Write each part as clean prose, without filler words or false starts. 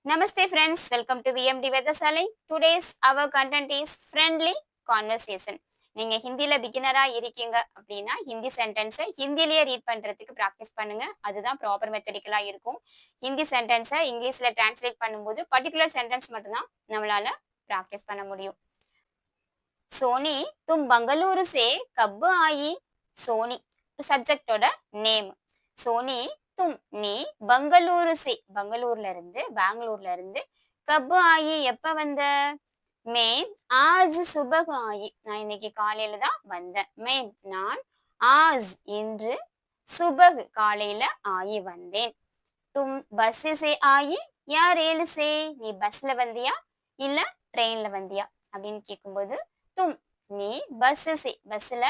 Namaste friends, welcome to VMD Vedasalai. Today's our content is friendly conversation. நீங்க ஹிந்தில பிகினரா இருக்கீங்க அப்படின்னா ஹிந்தி சென்டென்ஸை ஹிந்திலேயே ரீட் பண்றதுக்கு ப்ராக்டிஸ் பண்ணுங்க. அதுதான் ப்ராப்பர் மெத்தடிக்கலா இருக்கும். ஹிந்தி சென்டென்ஸை இங்கிலீஷ்ல டிரான்ஸ்லேட் பண்ணும்போது பர்டிகுலர் சென்டென்ஸ் மட்டும்தான் நம்மளால ப்ராக்டிஸ் பண்ண முடியும். சோனி तुम बंगलुरु से कब आई? சோனி சப்ஜெக்டோட நேம். சோனி तुम நீ பெங்களூர்ல இருந்து கப் ஆயி எப்ப வந்த? மே ஆஜ் சுபக் ஆயி நான் இன்னைக்கு காலையில தான் வந்தேன். மே நான் ஆஜ் இன்று சுபக் காலையில ஆயி வந்தேன். தும் பஸ் சே ஆயி யா ரேல் சே நீ பஸ்ல வந்தியா இல்ல ட்ரெயின்ல வந்தியா அப்படின்னு கேட்கும்போது தும் நீ பஸ்ல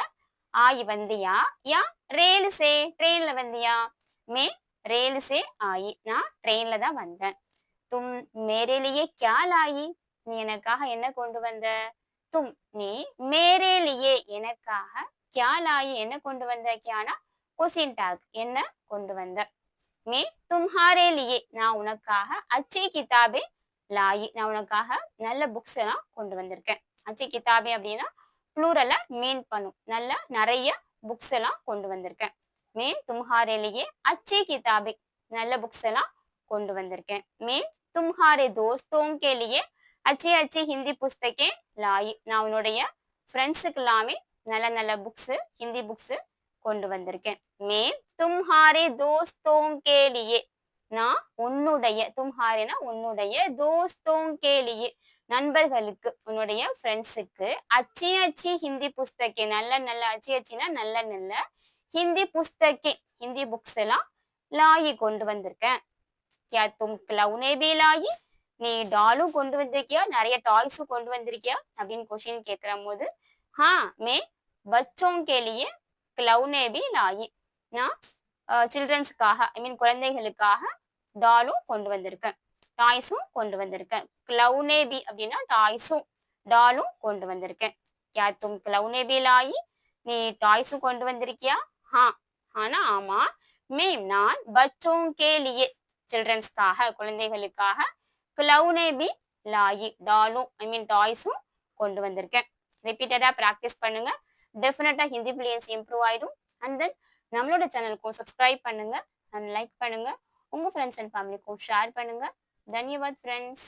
ஆயி வந்தியா யா ரேல் சே ட்ரெயின்ல வந்தியா? மே रेल से आई நான் ட்ரெயின்ல தான் வந்தேன். தும் மேரே லியே क्या लाई நீ எனக்காக என்ன கொண்டு வந்த? தும் நீ மேரே லியே எனக்காக क्या लाई என்ன கொண்டு வந்த? क्याனா क्वेश्चन टैग என்ன கொண்டு வந்த? மே तुम्हारे लिए நான் உனக்காக अच्छी किताबें लाई நான் உனக்காக நல்ல புக்ஸ் எல்லாம் கொண்டு வந்திருக்கேன். अच्छी किताबें அப்படின்னா ப்ளூரல்ல மீன் பண்ணும். நல்ல நிறைய புக்ஸ் எல்லாம் கொண்டு வந்திருக்கேன். मैं तुम्हारे लिए अच्छी किताबें நல்ல புக்ஸ் எல்லாம் கொண்டு வந்திருக்கேன். मैं तुम्हारे दोस्तों के लिए अच्छी अच्छी हिंदी पुस्तकें लाई நான் உன்னுடைய ஃப்ரெண்ட்ஸுக்கு எல்லாமே நல்ல நல்ல புக்ஸ் ஹிந்தி புக்ஸ் கொண்டு வந்திருக்கேன். मैं तुम्हारे दोस्तों के लिए நான் உன்னுடைய तुम्हारेனா உன்னுடைய दोस्तों के लिए நண்பர்களுக்கு உன்னுடைய ஃப்ரெண்ட்ஸுக்கு अच्छी अच्छी हिंदी पुस्तकें நல்ல நல்ல अच्छी अच्छीனா நல்ல நல்ல ஹிந்தி புஸ்தகே ஹிந்தி புக்ஸ் எல்லாம் லாயி கொண்டு வந்திருக்கேன். क्या तुम खिलौने भी लाई நீ டாலும் கொண்டு வந்திருக்கியா நிறைய டாய்ஸும் கொண்டு வந்திருக்கியா அப்படின்னு கொஸ்டின் கேட்கிற போது ஹா மே बच्चों के लिए खिलौने भी लाई நான் சில்ட்ரன்ஸ்க்காக குழந்தைகளுக்காக டாலும் கொண்டு வந்திருக்கேன் டாய்ஸும் கொண்டு வந்திருக்கேன். खिलौने भी அப்படின்னா டாய்ஸும் டாலும் கொண்டு வந்திருக்கேன். क्या तुम खिलौने भी लाई நீ டாய்ஸும் கொண்டு வந்திருக்கியா? ஆனா ஆமா. மேம் நான் பச்சோं के लिए சில்ட்ரன்ஸ்க்காக குழந்தைகளுக்காக खिलौने भी लाई டாலும் டாய்ஸும் கொண்டு வந்திருக்கேன். ரிப்பீட்டடா ப்ராக்டிஸ் பண்ணுங்க. டெஃபினட்டா ஹிந்தி ஃப்ளூயன்சி இம்ப்ரூவ் ஆயிடும். அண்ட் தென் நம்மளோட சேனலுக்கும் சப்ஸ்கிரைப் பண்ணுங்க அண்ட் லைக் பண்ணுங்க. உங்க ஃப்ரெண்ட்ஸ் அண்ட் ஃபேமிலிக்கும் ஷேர் பண்ணுங்க. தன்யவாத் ஃப்ரெண்ட்ஸ்.